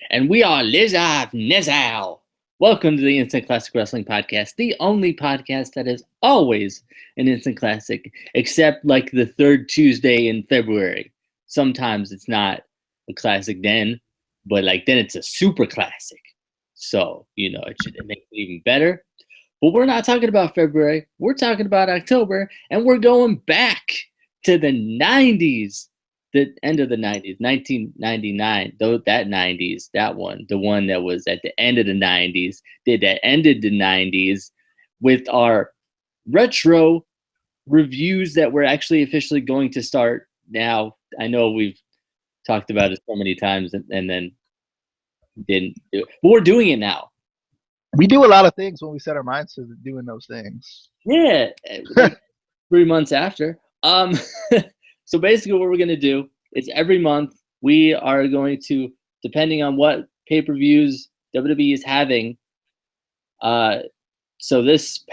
And we are Lizav Nezal. Welcome to the Instant Classic Wrestling Podcast, the only podcast that is always an instant classic, except like the third Tuesday in February. Sometimes it's not a classic then, but like then it's a super classic. So, it makes it even better. But we're not talking about February. We're talking about October, and we're going back to the 90s, the end of the 90s, 1999, though that 90s, that one, the one that was at the end of the 90s, that ended the 90s with our retro reviews that we're actually officially going to start now. I know we've talked about it so many times and then didn't do it, but we're doing it now. We do a lot of things when we set our minds to doing those things. Yeah, like 3 months after. So basically what we're going to do is every month we are going to, depending on what pay-per-views WWE is having, so this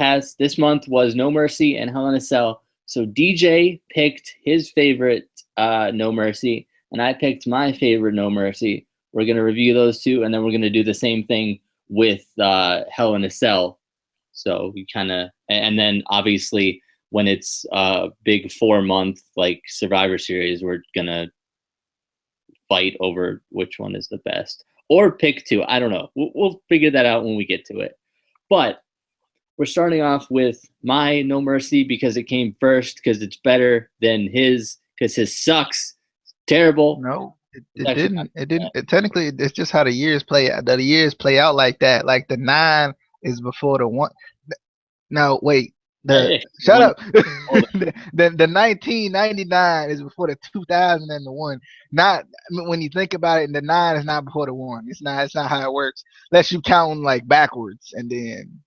month was No Mercy and Hell in a Cell. So DJ picked his favorite No Mercy, and I picked my favorite No Mercy. We're going to review those two, and then we're going to do the same thing with Hell in a Cell. So we kind of, and then obviously when it's a big 4-month like Survivor Series, we're gonna fight over which one is the best, or pick two. I don't know. We'll figure that out when we get to it. But we're starting off with my No Mercy because it came first, because it's better than his, because his sucks. Terrible. No, it didn't. It didn't. Technically, it's just how the years play out. The years play out like that. Like the 9 is before the 1. No, wait. Shut up. the 1999 is before the 2000 and the 1. Not when you think about it. The 9 is not before the 1. It's not. It's not how it works. Unless you count like backwards, and then.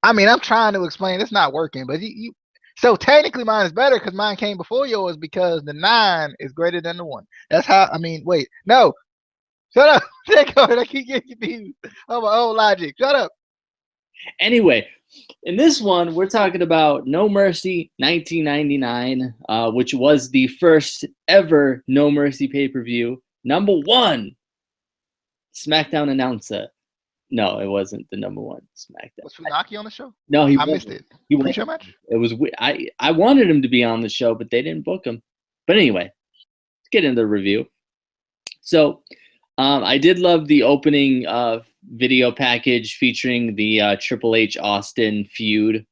I mean, I'm trying to explain. It's not working, but you. So technically, mine is better because mine came before yours because the 9 is greater than the 1. That's how. I mean, wait. No. Shut up. I keep getting confused. Oh my own logic. Shut up. Anyway, in this one, we're talking about No Mercy 1999, which was the first ever No Mercy pay-per-view. Number 1, SmackDown announcer. No, it wasn't the number 1 SmackDown. Was Funaki on the show? No, I missed it. Pre-show match? It was. I wanted him to be on the show, but they didn't book him. But anyway, let's get into the review. So, I did love the opening video package featuring the Triple H Austin feud.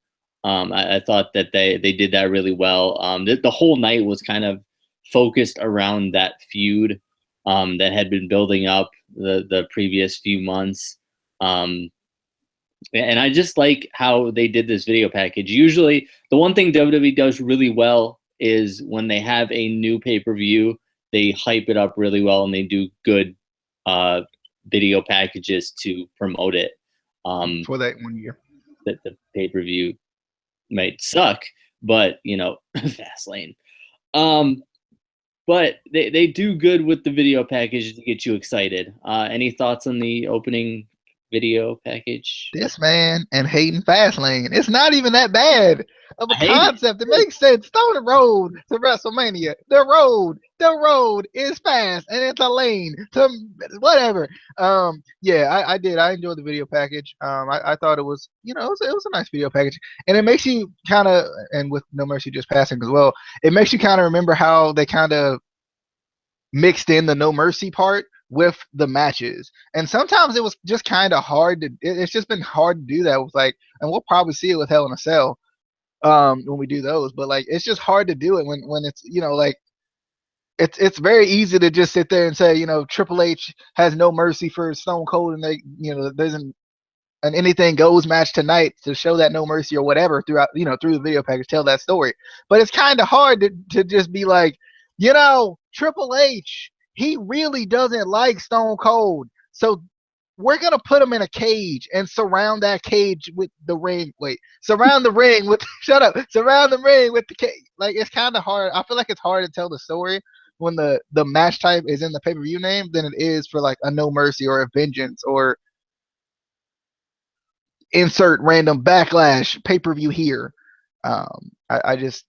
I thought that they did that really well. The whole night was kind of focused around that feud that had been building up the previous few months. And I just like how they did this video package. Usually, the one thing WWE does really well is when they have a new pay-per-view, they hype it up really well and they do good video packages to promote it. For that 1 year. That the pay-per-view might suck, but Fastlane. But they do good with the video package to get you excited. Any thoughts on the opening video package? This man and hating Fastlane. It's not even that bad of a concept. It makes sense. Throw the road to WrestleMania. The road is fast and it's a lane to whatever. Yeah, I did. I enjoyed the video package. I thought it was, it was a nice video package, and it makes you kind of, and with No Mercy just passing as well, it makes you kind of remember how they kind of mixed in the No Mercy part with the matches, and sometimes it was just kind of hard to. It's just been hard to do that with and we'll probably see it with Hell in a Cell, when we do those. But it's just hard to do it when it's it's very easy to just sit there and say Triple H has no mercy for Stone Cold, and they there's an anything goes match tonight to show that no mercy or whatever throughout through the video package, tell that story. But it's kind of hard to just be like Triple H. He really doesn't like Stone Cold. So we're going to put him in a cage and surround that cage with the ring. Surround the ring with – shut up. Surround the ring with the cage. It's kind of hard. I feel like it's hard to tell the story when the match type is in the pay-per-view name than it is for a No Mercy or a Vengeance or insert random Backlash pay-per-view here. I just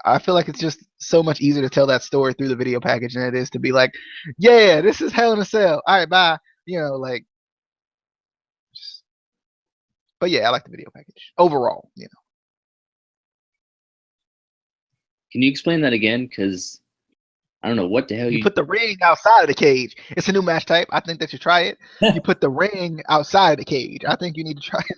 I feel like it's just so much easier to tell that story through the video package than it is to be like, yeah, this is Hell in a Cell. All right, bye. You know, like. But yeah, I like the video package overall. You know. Can you explain that again? Because I don't know what the hell you put the ring outside of the cage. It's a new match type. I think that you try it. You put the ring outside the cage. I think you need to try it.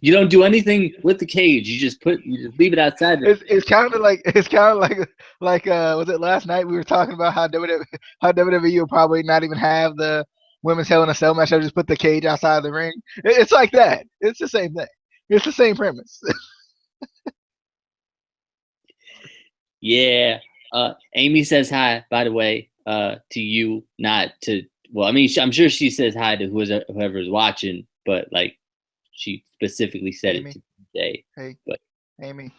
You don't do anything with the cage. You just leave it outside. It's kind of like was it last night we were talking about how WWE will probably not even have the women's Hell in a Cell match. I just put the cage outside the ring. It's like that. It's the same thing. It's the same premise. Yeah. Amy says hi, by the way, to you, not to. Well, I mean, I'm sure she says hi to whoever's watching, but like. She specifically said Amy. It to today. Hey, but Amy,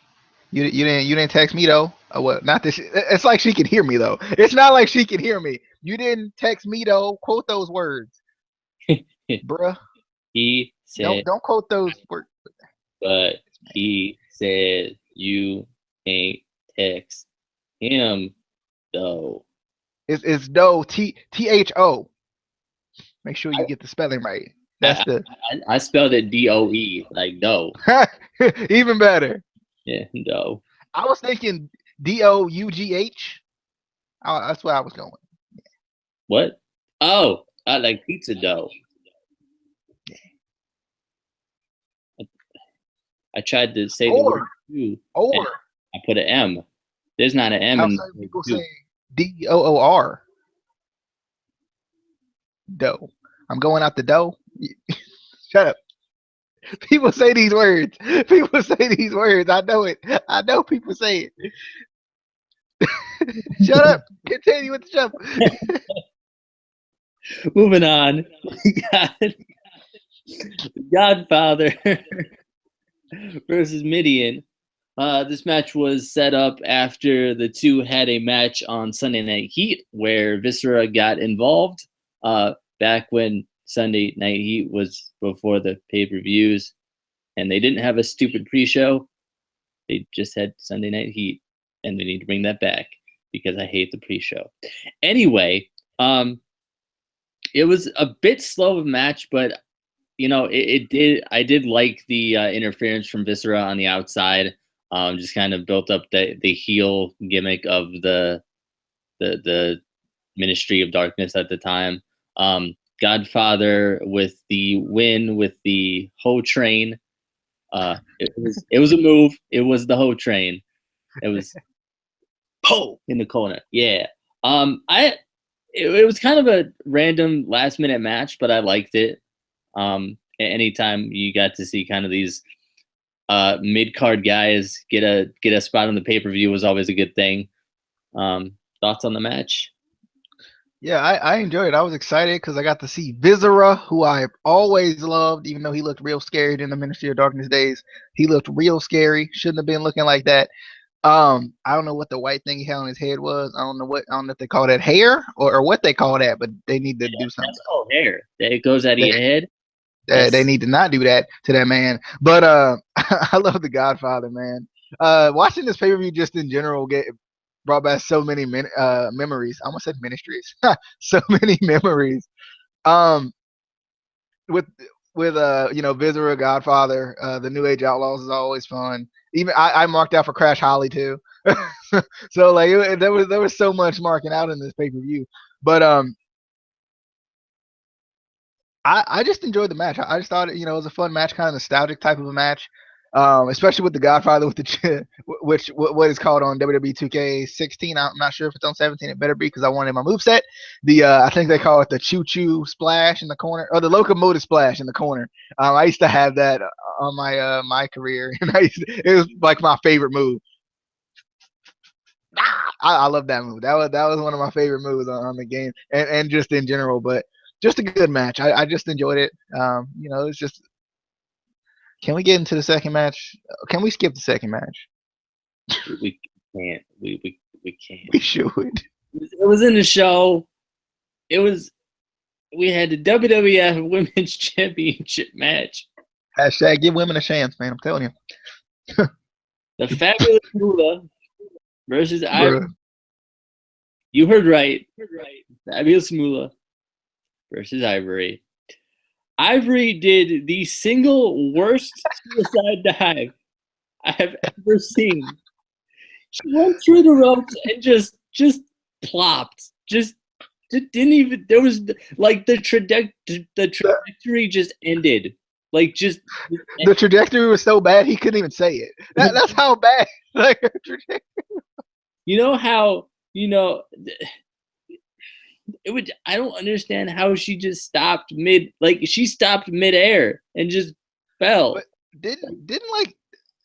you didn't text me though. What? Not this. It's like she can hear me though. It's not like she can hear me. You didn't text me though. Quote those words, bruh. He said, don't quote those words. But he said you ain't text him though. It's though THO. Make sure you get the spelling right. That's I spelled it DOE, like dough. Even better. Yeah, dough. I was thinking DOUGH. That's where I was going. Yeah. What? Oh, I like pizza dough. Yeah. I tried to say the word two. Or I put an M. There's not an M. Some people say DOOR. Dough. I'm going out the dough. Shut up. People say these words. People say these words. I know it. I know people say it. Shut up. Continue with the show. Moving on. We got Godfather versus Midian. This match was set up after the two had a match on Sunday Night Heat where Viscera got involved. Back when Sunday Night Heat was before the pay-per-views, and they didn't have a stupid pre-show. They just had Sunday Night Heat, and they need to bring that back because I hate the pre-show. Anyway, it was a bit slow of a match, but you know, I did like the interference from Viscera on the outside. Just kind of built up the heel gimmick of the Ministry of Darkness at the time. Godfather with the win with the Ho Train. It was a move. It was the Ho Train. It was Ho in the corner. Yeah. It was kind of a random last minute match, but I liked it. Anytime you got to see kind of these mid card guys get a spot on the pay-per-view was always a good thing. Thoughts on the match? Yeah, I enjoyed it. I was excited because I got to see Viscera, who I've always loved, even though he looked real scary in the Ministry of Darkness days. He looked real scary. Shouldn't have been looking like that. I don't know what the white thing he had on his head was. I don't know if they call that hair or what they call that, but they need to do something. That's called hair. It goes out of your head. They need to not do that to that man. But I love the Godfather, man. Watching this pay-per-view just in general brought back so many memories. I almost said ministries. So many memories. With Viscera, Godfather, the New Age Outlaws is always fun. Even I marked out for Crash Holly too. So like there was so much marking out in this pay-per-view. But I just enjoyed the match. I just thought it was a fun match, kind of nostalgic type of a match. Especially with the Godfather with the what is called on WWE 2K16. I'm not sure if it's on 17. It better be because I wanted my moveset. I think they call it the choo choo splash in the corner or the locomotive splash in the corner. I used to have that on my career, and it was like my favorite move. I love that move. That was one of my favorite moves on the game and just in general. But just a good match. I just enjoyed it. It's just. Can we get into the second match? Can we skip the second match? We can't. We can't. We should. It was in the show. We had the WWF Women's Championship match. # give women a chance, man. I'm telling you. The Fabulous Lola versus Ivory. Bruh. You heard right. Fabulous Moolah versus Ivory. Ivory did the single worst suicide dive I have ever seen. She went through the ropes and just plopped. Just didn't even. There was like the trajectory just ended. Like just The trajectory was so bad he couldn't even say it. That's how bad. Like her trajectory. You know how it would. I don't understand how she just stopped she stopped midair and just fell. But didn't like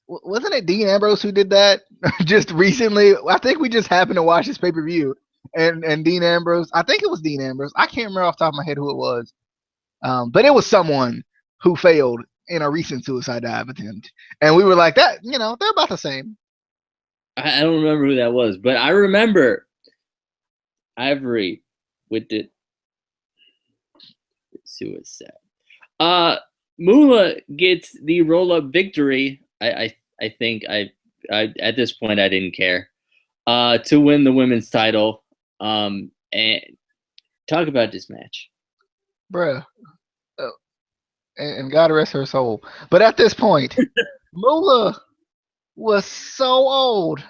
wasn't it Dean Ambrose who did that just recently? I think we just happened to watch this pay-per-view and Dean Ambrose, I think it was Dean Ambrose. I can't remember off the top of my head who it was. But it was someone who failed in a recent suicide dive attempt. And we were like, that, they're about the same. I don't remember who that was, but I remember Ivory with the suicide. Muma gets the roll-up victory. I think I at this point I didn't care. To win the women's title. And talk about this match. Bruh. And God rest her soul. But at this point, Lola was so old.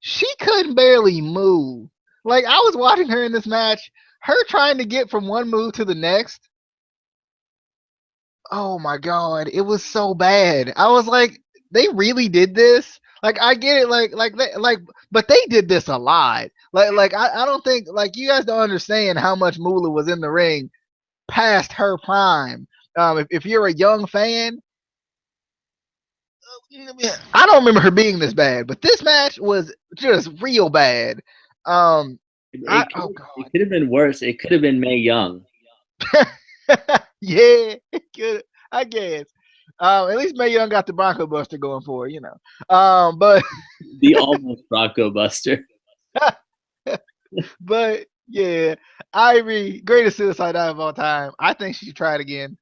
She couldn't barely move. Like, I was watching her in this match, her trying to get from one move to the next. Oh my God, it was so bad. I was like, they really did this? Like, I get it, but they did this a lot. I don't think, you guys don't understand how much Moolah was in the ring past her prime. If you're a young fan, I don't remember her being this bad, but this match was just real bad. It could have been worse. It could have been Mae Young. Yeah, it could. I guess. At least Mae Young got the Bronco Buster going for her, But the almost Bronco Buster. But yeah, Ivory, greatest suicide dive of all time. I think she should try it again.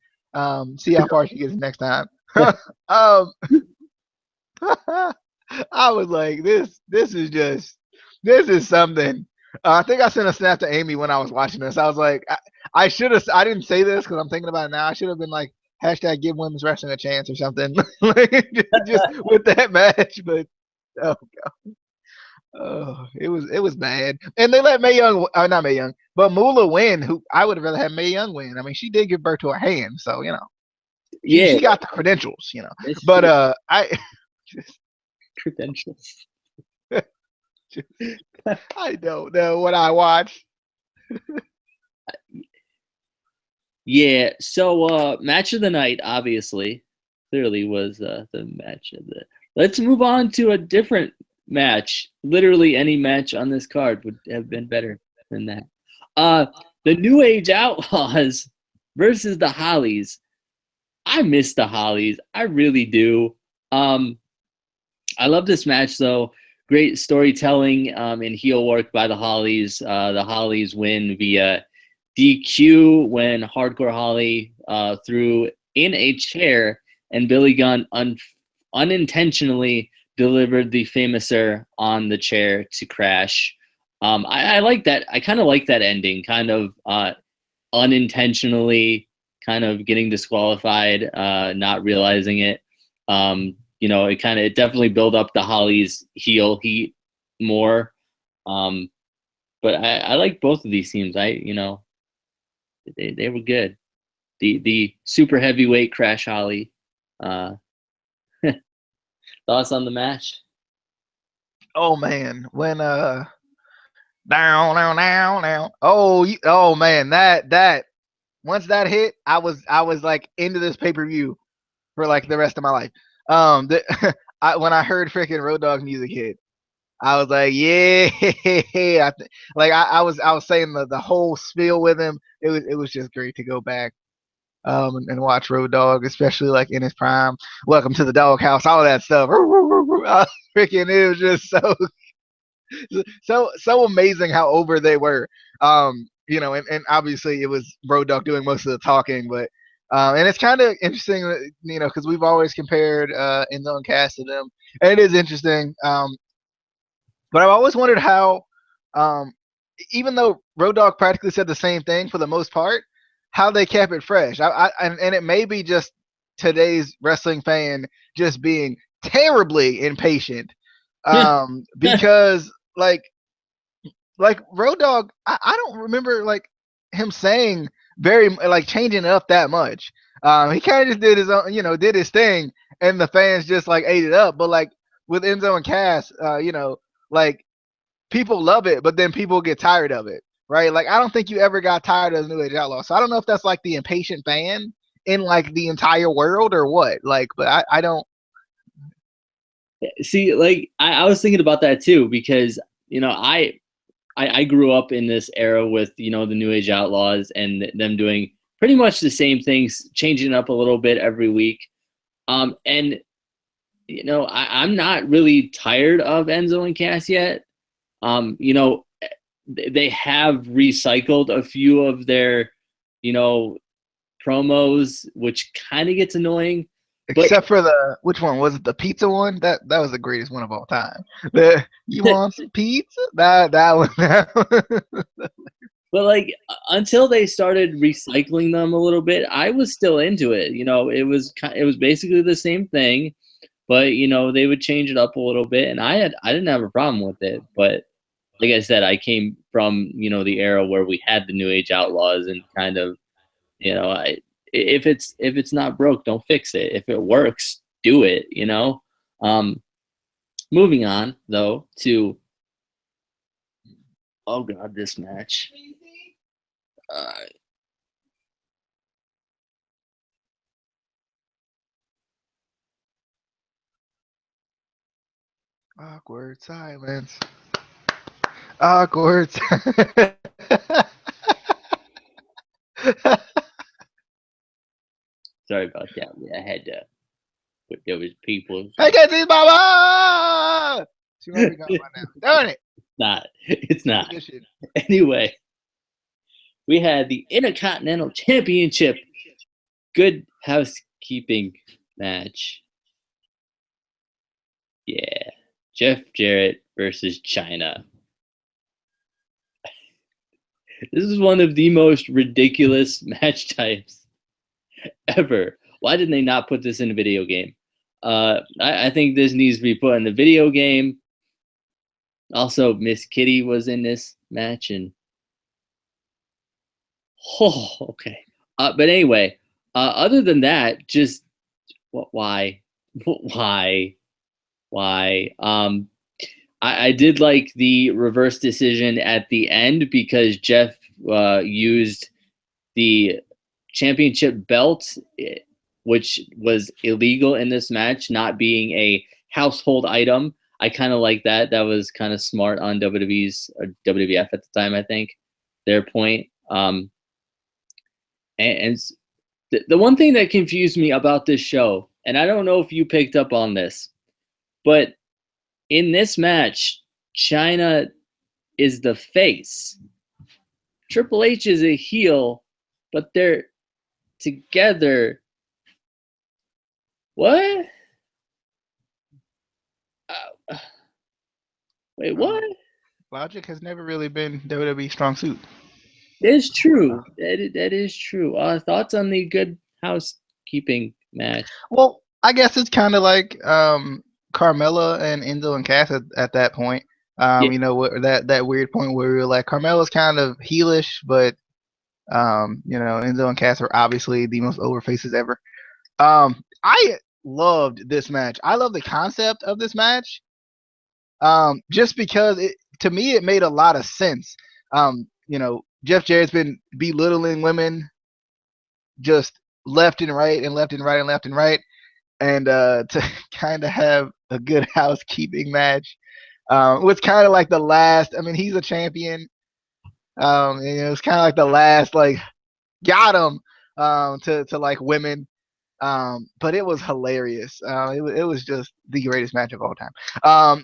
See how far she gets next time. I was like, this is something. I think I sent a snap to Amy when I was watching this. I was like, I didn't say this because I'm thinking about it now. I should have been like, hashtag give women's wrestling a chance or something. just with that match. But oh God. Oh, it was bad. And they let Mae Young, not Mae Young, but Moolah win, who I would have rather had Mae Young win. I mean, she did give birth to her hand, so, she got the credentials, But I just credentials. I don't know what I watched. Yeah, so match of the night, obviously, clearly was the match of the. Let's move on to a different match. Literally any match on this card would have been better than that. The New Age Outlaws versus the Hollies. I miss the Hollies. I really do. I love this match though. Great storytelling and heel work by the Hollies. The Hollies win via DQ when Hardcore Holly threw in a chair and Billy Gunn unintentionally delivered the famouser on the chair to crash. I like that. I kind of like that ending, kind of unintentionally kind of getting disqualified, not realizing it. It definitely built up the Hollies heel heat more. But I like both of these teams. They were good. The super heavyweight Crash Holly. Thoughts on the match? Oh man, when down. Oh man, that once that hit, I was like into this pay-per-view for like the rest of my life. When I heard freaking Road Dogg music hit, I was like, yeah. I was saying the whole spiel with him. It was just great to go back and watch Road Dogg, especially like in his prime. Welcome to the Doghouse, all that stuff. Freaking, it was just so amazing how over they were. And obviously it was Road Dogg doing most of the talking, but and it's kind of interesting, because we've always compared Enzo and Cass to them, and it is interesting. But I've always wondered how, um, even though Road Dogg practically said the same thing for the most part, how they kept it fresh. And it may be just today's wrestling fan just being terribly impatient, because like Road Dogg, I don't remember like him saying very like changing it up that much. He kind of just did his own, did his thing, and the fans just like ate it up. But like with Enzo and Cass, like people love it, but then people get tired of it, right? Like I don't think you ever got tired of the New Age Outlaw. So I don't know if that's like the impatient fan in like the entire world or what. Like, but I don't. See, like I was thinking about that too because I grew up in this era with the New Age Outlaws and them doing pretty much the same things, changing up a little bit every week. And I'm not really tired of Enzo and Cass yet. They have recycled a few of their, promos, which kind of gets annoying. Except for which one was it? The pizza one? That was the greatest one of all time. You want some pizza? That one. But like until they started recycling them a little bit, I was still into it. It was basically the same thing, but they would change it up a little bit, and I didn't have a problem with it. But like I said, I came from the era where we had the New Age Outlaws, and kind of if it's not broke, don't fix it. If it works, do it. Moving on though to oh god, this match. Awkward silence. Awkward. Sorry about that. I had to. But there was people. I can't see Mama. She might be gone by now. Darn it. It's not. Anyway, we had the Intercontinental Championship Good Housekeeping match. Yeah. Jeff Jarrett versus Chyna. This is one of the most ridiculous match types ever. Why didn't they not put this in a video game? I think this needs to be put in the video game. Also, Miss Kitty was in this match, and okay. But anyway, other than that, just why? I did like the reverse decision at the end because Jeff used the championship belt, which was illegal in this match, not being a household item. I kind of like that. That was kind of smart on WWE's or WWF at the time, I think, their point. And the one thing that confused me about this show, and I don't know if you picked up on this, but in this match, Chyna is the face. Triple H is a heel, but they're together. What? Wait, what? Logic has never really been WWE strong suit. It's true. That is true. Thoughts on the Good Housekeeping match? Well, I guess it's kind of like Carmella and Enzo and Cass at that point. Yeah. That weird point where we were like, Carmella's kind of heelish, but Enzo and Cass are obviously the most over faces ever. I loved this match. I love the concept of this match. Just because to me it made a lot of sense. Jeff Jarrett's been belittling women just left and right and left and right and left and right. And to kind of have a Good Housekeeping match was kind of like the last. I mean, he's a champion. It was kind of like the last, like, got him to like women. But it was hilarious. It was just the greatest match of all time.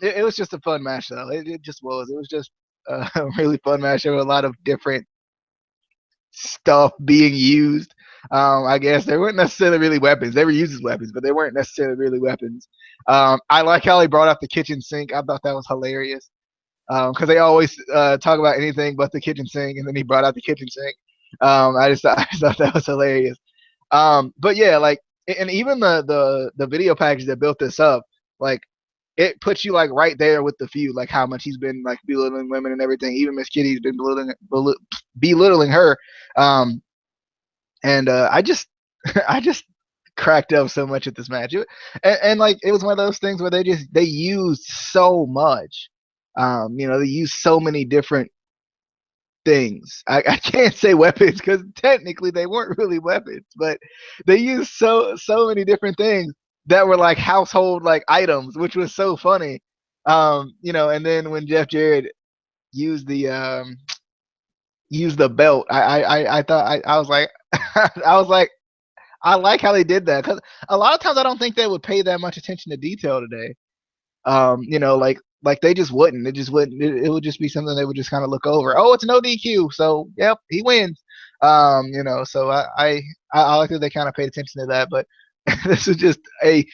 It was just a fun match, though. It just was. It was just a really fun match. There were a lot of different stuff being used. I guess they weren't necessarily really weapons. They were used as weapons, but they weren't necessarily really weapons. I like how he brought up the kitchen sink. I thought that was hilarious. because they always talk about anything but the kitchen sink, and then he brought out the kitchen sink. I just thought that was hilarious. But yeah, like, and even the video package that built this up, like, it puts you like right there with the feud, like how much he's been like belittling women and everything. Even Miss Kitty's been belittling her. And I just I just cracked up so much at this match. And like, it was one of those things where they used so much. They used so many different things. I can't say weapons because technically they weren't really weapons, but they used so many different things that were like household like items, which was so funny. And then when Jeff Jarrett used the belt, I thought I was like I was like, I like how they did that, because a lot of times I don't think they would pay that much attention to detail today. Like they just wouldn't. It just wouldn't. It would just be something they would just kind of look over. Oh, it's no DQ, so yep, he wins. So I like that they kind of paid attention to that. But this was just it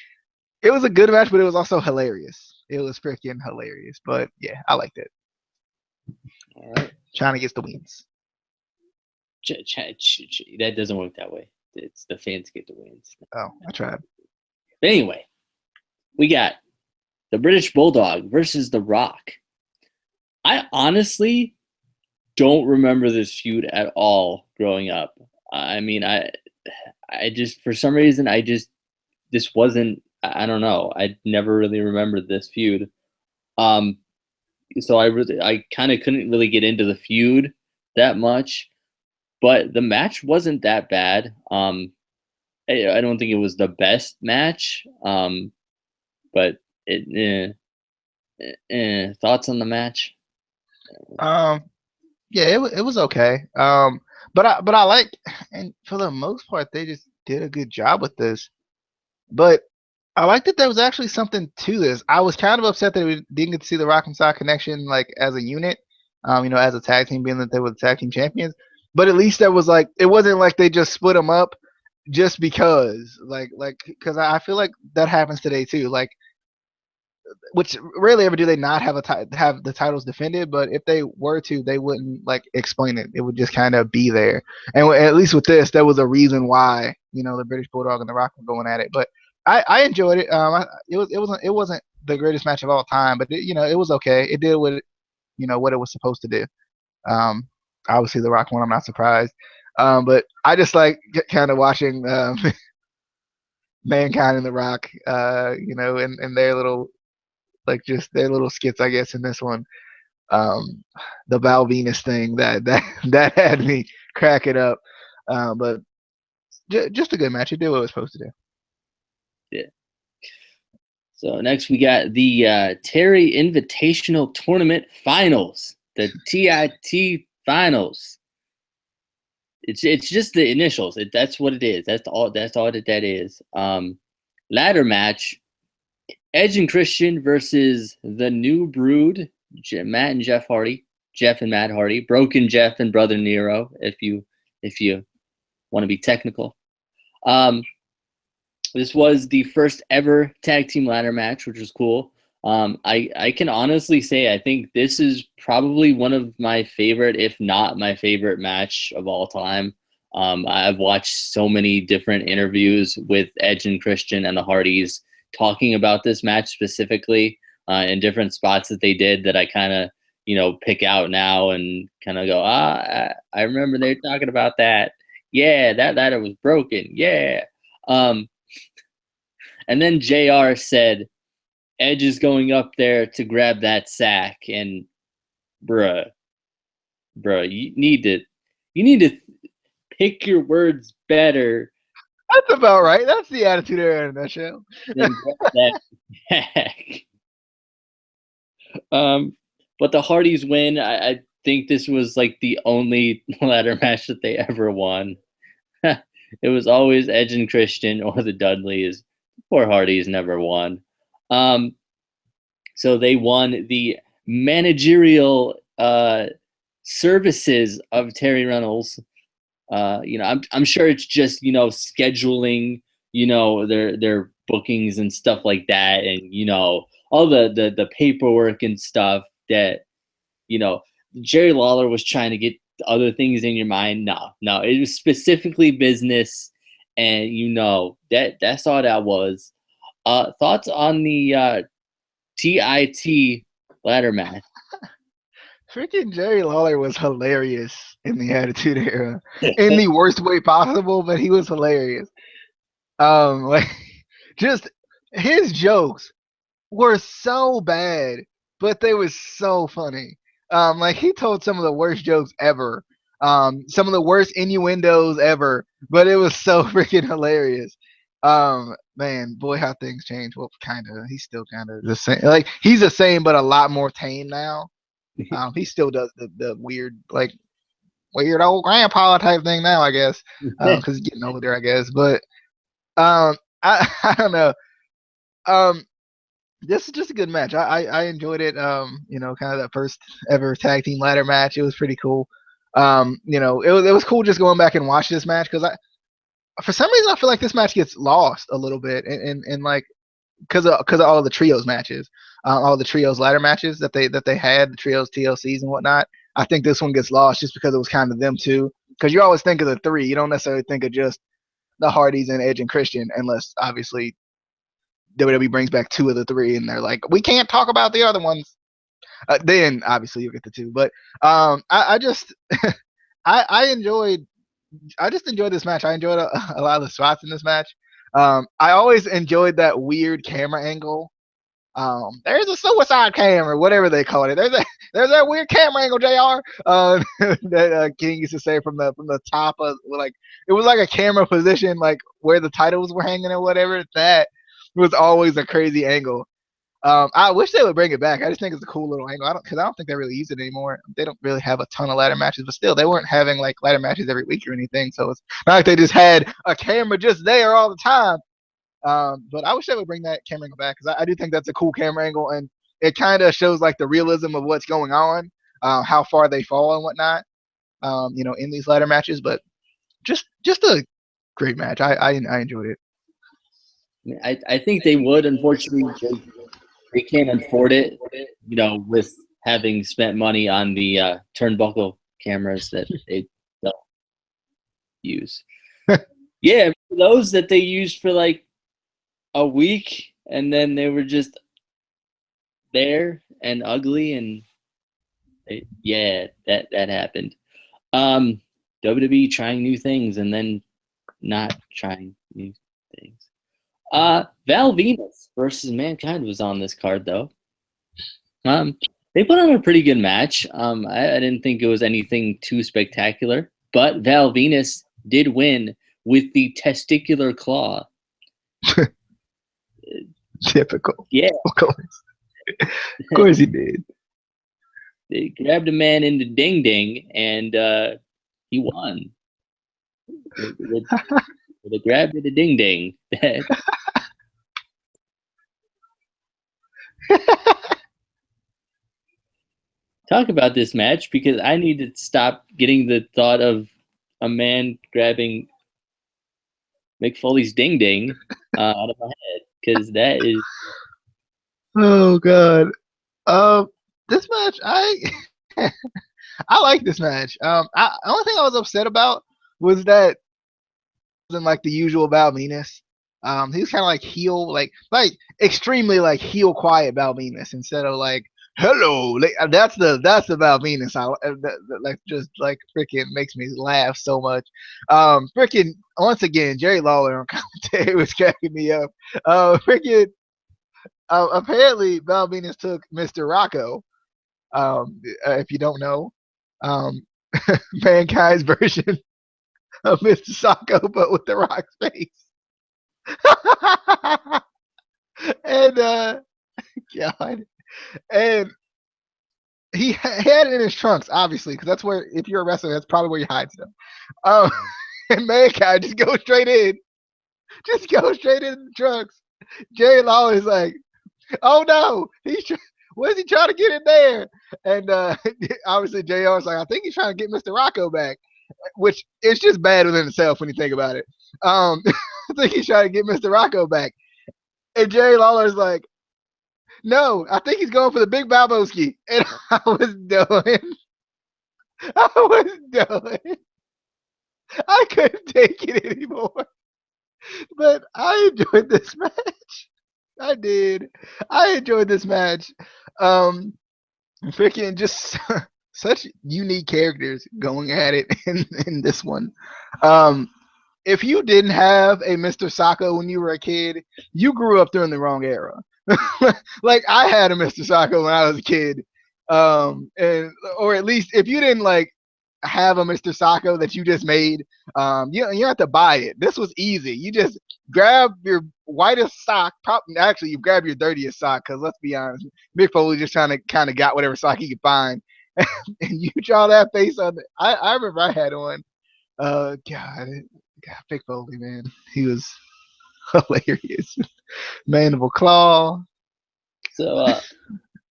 was a good match, but it was also hilarious. It was freaking hilarious. But yeah, I liked it. All right. China gets the wins. That doesn't work that way. It's the fans get the wins. Oh, I tried. But anyway, we got the British Bulldog versus The Rock. I honestly don't remember this feud at all growing up. I mean, I just, for some reason, this wasn't, I don't know. I never really remembered this feud. So I kind of couldn't really get into the feud that much, but the match wasn't that bad. I don't think it was the best match. But thoughts on the match? Yeah, it was okay. But I like, and for the most part, they just did a good job with this. But I like that there was actually something to this. I was kind of upset that we didn't get to see the Rock and Sock Connection like as a unit, as a tag team, being that they were the tag team champions. But at least there was like, it wasn't like they just split them up just because, because I feel like that happens today too. Like, which rarely ever do they not have have the titles defended, but if they were to, they wouldn't like explain it. It would just kind of be there. And at least with this, there was a reason why the British Bulldog and the Rock were going at it. But I enjoyed it. It wasn't the greatest match of all time, but it was okay. It did what what it was supposed to do. Obviously the Rock won. I'm not surprised. But I just like kind of watching Mankind and the Rock, and their little, like, just their little skits, I guess, in this one. The Val Venis thing that had me cracking up. But just a good match. It did what it was supposed to do. Yeah. So next we got the Terry Invitational Tournament Finals, the TIT Finals. It's just the initials. That's what it is. That's all that is. Ladder match. Edge and Christian versus the New Brood, Matt and Jeff Hardy, Jeff and Matt Hardy, Broken Jeff and Brother Nero, if you want to be technical. This was the first ever tag team ladder match, which was cool. I can honestly say I think this is probably one of my favorite, if not my favorite match of all time. I've watched so many different interviews with Edge and Christian and the Hardys talking about this match specifically in different spots that they did, that I kind of pick out now and kind of go, I remember they were talking about that. Yeah, that ladder was broken. Yeah. And then JR said Edge is going up there to grab that sack, and bruh, you need to pick your words better. That's about right. That's the attitude era in a nutshell. But the Hardys win. I think this was like the only ladder match that they ever won. It was always Edge and Christian or the Dudleys. Poor Hardys never won. So they won the managerial services of Terry Reynolds. I'm sure it's just scheduling, their bookings and stuff like that, and all the paperwork and stuff that Jerry Lawler was trying to get other things in your mind. No, it was specifically business, and that's all that was. Thoughts on the TIT ladder match? Freaking Jerry Lawler was hilarious in the Attitude Era, in the worst way possible, but he was hilarious. Just his jokes were so bad, but they were so funny. He told some of the worst jokes ever, some of the worst innuendos ever, but it was so freaking hilarious. Man, boy, how things change. Well, kind of. He's still kind of the same. He's the same, but a lot more tame now. He still does the weird, weird old grandpa type thing now, I guess, because he's getting older, I guess. But I don't know. This is just a good match. I enjoyed it. Kind of that first ever tag team ladder match. It was pretty cool. It was cool just going back and watch this match because for some reason I feel like this match gets lost a little bit and because of all the trios matches, all the trios ladder matches that they had, the trios TLCs and whatnot. I think this one gets lost just because it was kind of them too. Because you always think of the three, you don't necessarily think of just the Hardys and Edge and Christian, unless obviously WWE brings back two of the three, and they're like, we can't talk about the other ones. Then obviously you get the two, but I just I enjoyed this match. I enjoyed a lot of the spots in this match. I always enjoyed that weird camera angle. There's a suicide cam or whatever they call it. There's that weird camera angle, JR. That King used to say from the top of it was like a camera position, like where the titles were hanging or whatever. That was always a crazy angle. I wish they would bring it back. I just think it's a cool little angle. I don't think they really use it anymore. They don't really have a ton of ladder matches, but still, they weren't having ladder matches every week or anything. So it's not like they just had a camera just there all the time. But I wish they would bring that camera angle back because I do think that's a cool camera angle, and it kind of shows the realism of what's going on, how far they fall and whatnot, in these ladder matches. But just a great match. I enjoyed it. I think they would. Unfortunately, they can't afford it, with having spent money on the turnbuckle cameras that they don't use. Yeah, those that they used for a week, and then they were just there and ugly, and that happened. WWE trying new things and then not trying new things. Val Venis versus Mankind was on this card though. They put on a pretty good match. I didn't think it was anything too spectacular, but Val Venis did win with the testicular claw. Typical. Yeah. Of course he did. They grabbed a man in the ding ding and he won. They grabbed the ding ding. Talk about this match because I need to stop getting the thought of a man grabbing Mick Foley's ding ding out of my head because that is. Oh God. This match I like this match. The only thing I was upset about was that it wasn't the usual Val Venis. He was kind of heel, extremely heel quiet Val Venis instead of hello. That's the Val Venis. Just freaking makes me laugh so much. Freaking once again, Jerry Lawler on commentary was cracking me up. Apparently Val Venis took Mr. Rocco. If you don't know, Mankind's version of Mr. Rocco, but with the Rock's face. And God, and he had it in his trunks, obviously, because that's where, if you're a wrestler, that's probably where you hide stuff. And Mankind just go straight in the trunks. Jerry Lawler's like, oh no, what is he trying to get in there? And obviously JR's like, I think he's trying to get Mr. Rocco back, which is just bad within itself when you think about it. I think he's trying to get Mr. Rocco back. And Jerry Lawler's like, No, I think he's going for the big Balboski. And I was done. I was done. I couldn't take it anymore. But I enjoyed this match. I did. I enjoyed this match. Freaking just such unique characters going at it in this one. If you didn't have a Mr. Socko when you were a kid, you grew up during the wrong era. Like I had a Mr. Socko when I was a kid. And or at least if you didn't like have a Mr. Socko that you just made, you have to buy it. This was easy. You just grab your whitest sock. Actually, you grab your dirtiest sock because let's be honest, Mick Foley just trying to kind of got whatever sock he could find, and you draw that face on. I remember I had one. God, Mick Foley, man, he was hilarious. Mandible Claw. So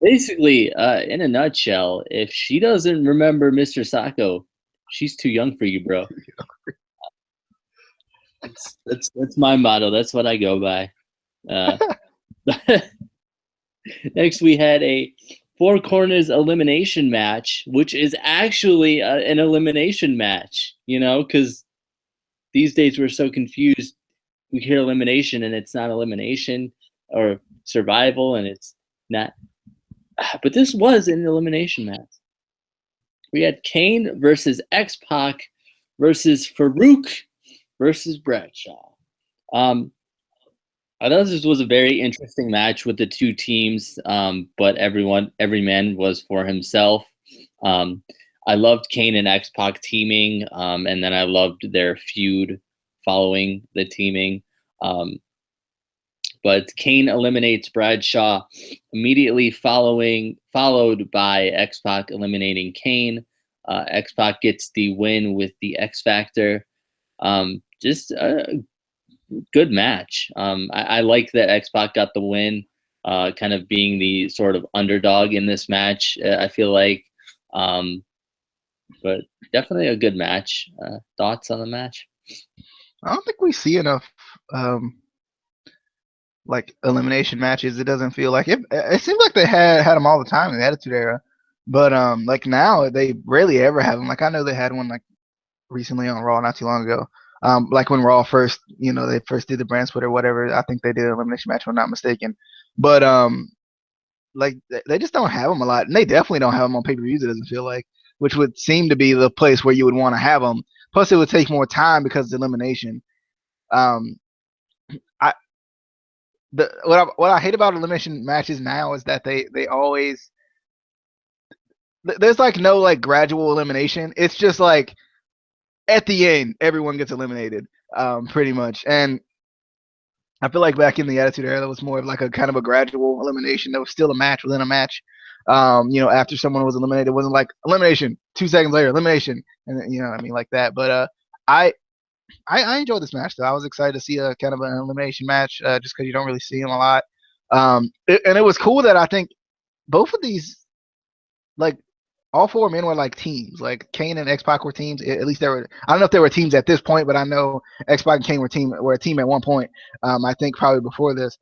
basically, in a nutshell, if she doesn't remember Mr. Socko, she's too young for you, bro. That's my motto. That's what I go by. Next, we had a Four Corners elimination match, which is actually an elimination match, because these days we're so confused. We hear elimination and it's not elimination, or survival and it's not. But this was an elimination match. We had Kane versus Xpac versus Farouk versus Bradshaw. I thought this was a very interesting match with the two teams, but every man was for himself. I loved Kane and Xpac teaming, and then I loved their feud following the teaming. But Kane eliminates Bradshaw, immediately followed by Xpac eliminating Kane. Xpac gets the win with the X Factor. Just a good match. I like that Xpac got the win, kind of being the sort of underdog in this match, I feel like. But definitely a good match. Thoughts on the match? I don't think we see enough like elimination matches. It doesn't feel like it. It seems like they had them all the time in the Attitude Era, but like now they rarely ever have them. Like I know they had one like recently on Raw not too long ago. Like when Raw first, they first did the brand split or whatever. I think they did an elimination match, if I'm not mistaken. But like they just don't have them a lot, and they definitely don't have them on pay-per-views. It doesn't feel like, which would seem to be the place where you would want to have them. Plus, it would take more time because of the elimination. What I hate about elimination matches now is that they always there's like no like gradual elimination. It's just like at the end everyone gets eliminated, pretty much. And I feel like back in the Attitude Era, that was more of like a kind of a gradual elimination. There was still a match within a match. After someone was eliminated, it wasn't like elimination 2 seconds later, elimination, and like that. But I enjoyed this match though. I was excited to see a kind of an elimination match, just because you don't really see them a lot. And it was cool that I think both of these, like all four men were like teams. Like Kane and Xpac were teams. At least they were. I don't know if they were teams at this point, but I know Xpac and Kane were a team at one point. I think probably before this.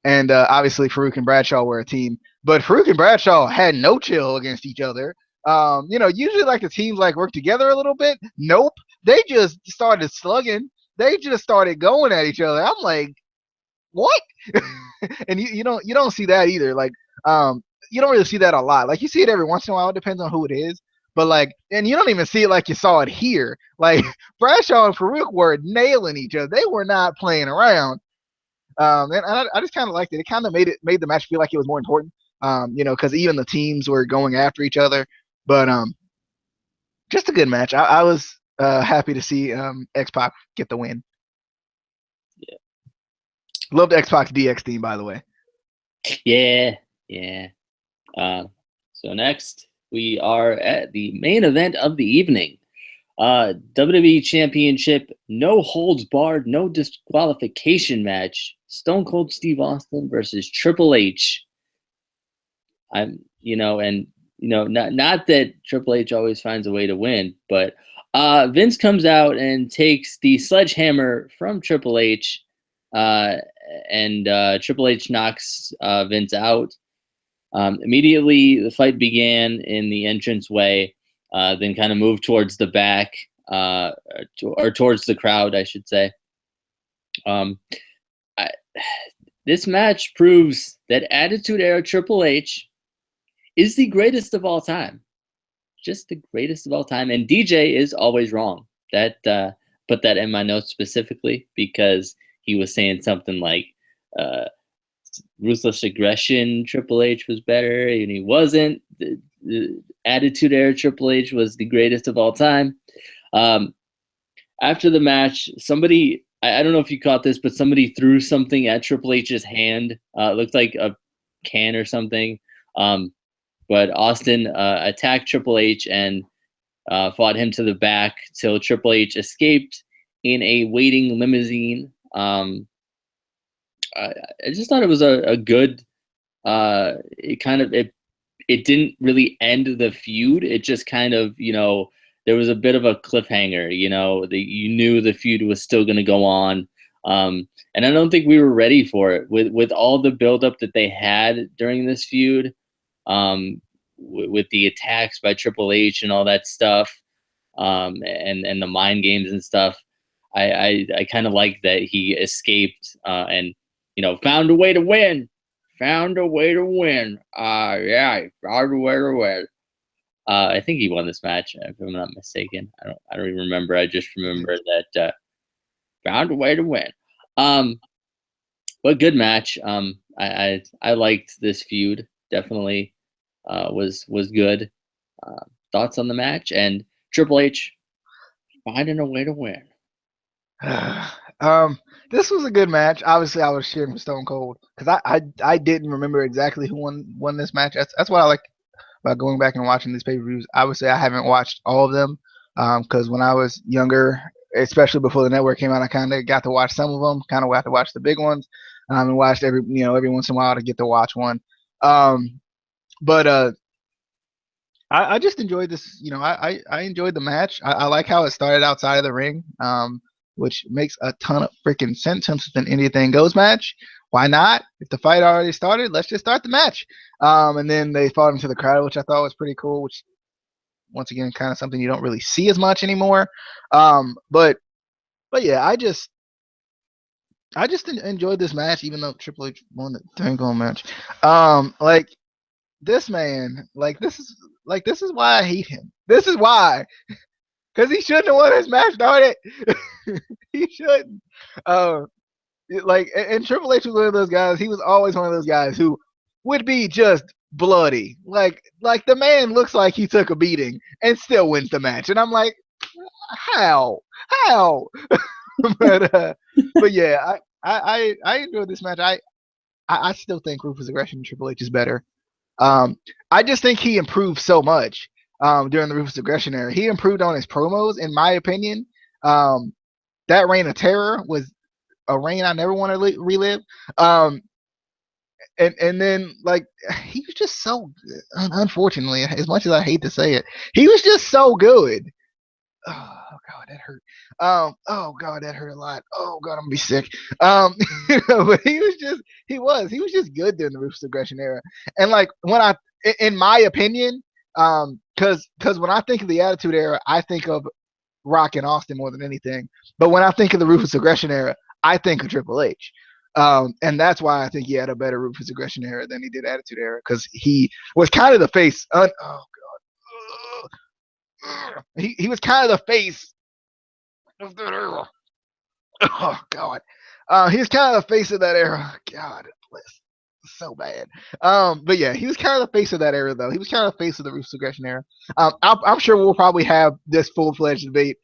And obviously Farouk and Bradshaw were a team, but Farouk and Bradshaw had no chill against each other. Usually like the teams like work together a little bit. Nope. They just started slugging. They just started going at each other. I'm like, what? And you don't see that either. Like, you don't really see that a lot. Like you see it every once in a while. It depends on who it is. But like, and you don't even see it like you saw it here. Like Bradshaw and Farouk were nailing each other. They were not playing around. And I just kind of liked it. It kind of made the match feel like it was more important. Because even the teams were going after each other. But just a good match. I was happy to see Xpac get the win. Yeah. Loved Xpac's DX theme, by the way. Yeah. So next, we are at the main event of the evening. WWE Championship, no holds barred, no disqualification match. Stone Cold Steve Austin versus Triple H. Not that Triple H always finds a way to win, but Vince comes out and takes the sledgehammer from Triple H, and Triple H knocks Vince out. Immediately, the fight began in the entranceway, then kind of moved towards the back, or towards the crowd, I should say. Um, I, this match proves that Attitude Era Triple H is the greatest of all time. Just the greatest of all time. And DJ is always wrong. That put that in my notes specifically because he was saying something like Ruthless Aggression Triple H was better, and he wasn't. The Attitude Era Triple H was the greatest of all time. After the match, somebody, I don't know if you caught this, but somebody threw something at Triple H's hand. It looked like a can or something. But Austin attacked Triple H and fought him to the back till Triple H escaped in a waiting limousine. I just thought it was a good. It didn't really end the feud. It just kind of, there was a bit of a cliffhanger. You knew the feud was still going to go on. And I don't think we were ready for it with all the buildup that they had during this feud. With the attacks by Triple H and all that stuff, and the mind games and stuff, I kind of like that he escaped and found a way to win. Found a way to win. Yeah, found a way to win. I think he won this match, if I'm not mistaken. I don't even remember. I just remember that found a way to win. But good match. I liked this feud. Definitely was good. Thoughts on the match and Triple H finding a way to win. This was a good match. Obviously, I was cheering for Stone Cold because I didn't remember exactly who won this match. That's what I like about going back and watching these pay-per-views. Obviously, I haven't watched all of them because when I was younger, especially before the network came out, I kind of got to watch some of them. Kind of got to watch the big ones and watched every once in a while to get to watch one. But I just enjoyed this. I enjoyed the match. I like how it started outside of the ring, which makes a ton of freaking sense since it's an Anything Goes match. Why not? If the fight already started, let's just start the match. And then they fought into the crowd, which I thought was pretty cool, which, once again, kind of something you don't really see as much anymore. But yeah, I just enjoyed this match, even though Triple H won the Tango match. Like, this man, this is why I hate him. This is why. Because he shouldn't have won his match, darn it. He shouldn't. And Triple H was one of those guys. He was always one of those guys who would be just bloody. Like the man looks like he took a beating and still wins the match. And I'm like, how? but yeah, I enjoyed this match. I still think Ruthless Aggression and Triple H is better. I just think he improved so much during the Ruthless Aggression era. He improved on his promos, in my opinion. That Reign of Terror was a reign I never want to relive. And then, he was just so, unfortunately, as much as I hate to say it, he was just so good. Oh God, that hurt. Oh God, that hurt a lot. Oh God, I'm gonna be sick. But he was just good during the Ruthless Aggression era. And in my opinion, because when I think of the Attitude Era, I think of Rock and Austin more than anything. But when I think of the Ruthless Aggression Era, I think of Triple H. And that's why I think he had a better Ruthless Aggression Era than he did Attitude Era, because he was kind of the face. Oh God. He was kind of the face of that era. Oh God. He was kind of the face of that era. God bless. So bad. But yeah, he was kind of the face of that era, though. He was kind of the face of the Ruthless Aggression era. I'm sure we'll probably have this full-fledged debate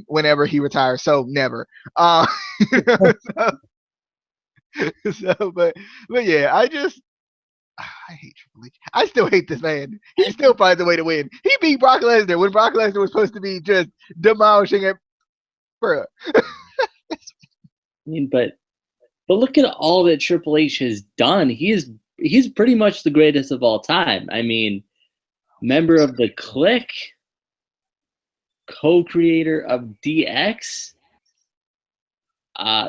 whenever he retires. So never. But yeah, I hate Triple H. I still hate this man. He still finds a way to win. He beat Brock Lesnar when Brock Lesnar was supposed to be just demolishing it. Bruh. I mean, but look at all that Triple H has done. He's pretty much the greatest of all time. I mean, member of the Clique, co-creator of DX,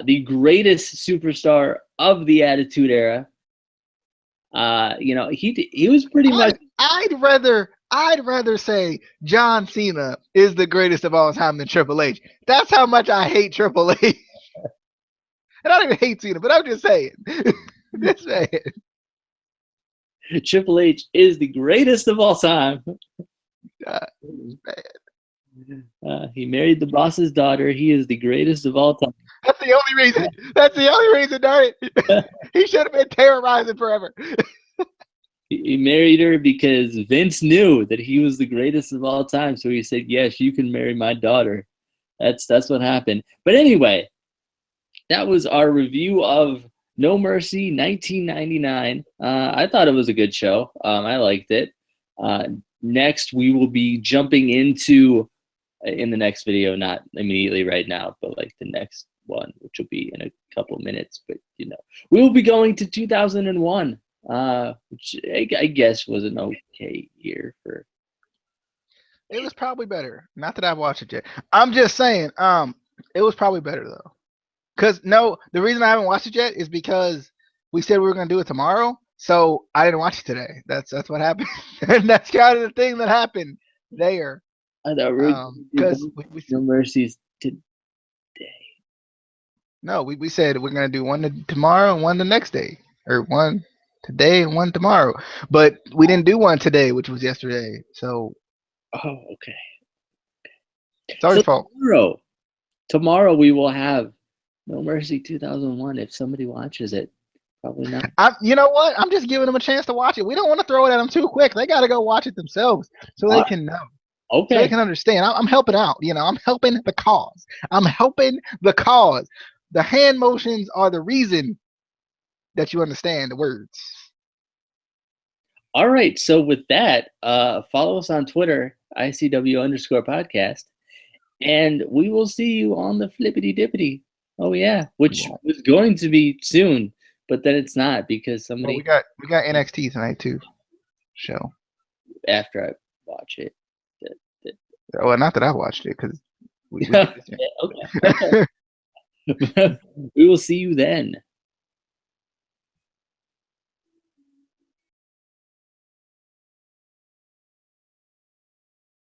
the greatest superstar of the Attitude Era. You know, he was pretty much. I'd rather say John Cena is the greatest of all time than Triple H. That's how much I hate Triple H. And I don't even hate Cena, but I'm just saying. Just saying. Triple H is the greatest of all time. He married the boss's daughter. He is the greatest of all time. That's the only reason. That's the only reason, darn it. He should have been terrorizing forever. He married her because Vince knew that he was the greatest of all time. So he said, yes, you can marry my daughter. That's what happened. But anyway, that was our review of No Mercy 1999. I thought it was a good show. I liked it. Next, we will be jumping into, in the next video, not immediately right now, but like the next one, which will be in a couple minutes. But, you know, we will be going to 2001. Which I guess was an okay year for. It was probably better. Not that I've watched it yet. I'm just saying, it was probably better though. Cause no, the reason I haven't watched it yet is because we said we were gonna do it tomorrow, so I didn't watch it today. That's what happened, and that's kind of the thing that happened there. I thought because No Mercies today. No, we said we're gonna do one tomorrow and one the next day, or one today and one tomorrow, but we didn't do one today, which was yesterday. So, okay. It's our fault. Tomorrow we will have No Mercy 2001. If somebody watches it, probably not. You know what? I'm just giving them a chance to watch it. We don't want to throw it at them too quick. They got to go watch it themselves so they can know. Okay. So they can understand. I'm helping out. You know, I'm helping the cause. I'm helping the cause. The hand motions are the reason that you understand the words. All right. So with that, follow us on Twitter, ICW_podcast, and we will see you on the flippity dippity. Oh yeah, which was going to be soon, but then it's not because somebody. Well, we got NXT tonight too. Show. After I watch it. Well, not that I watched it because. Okay. We will see you then.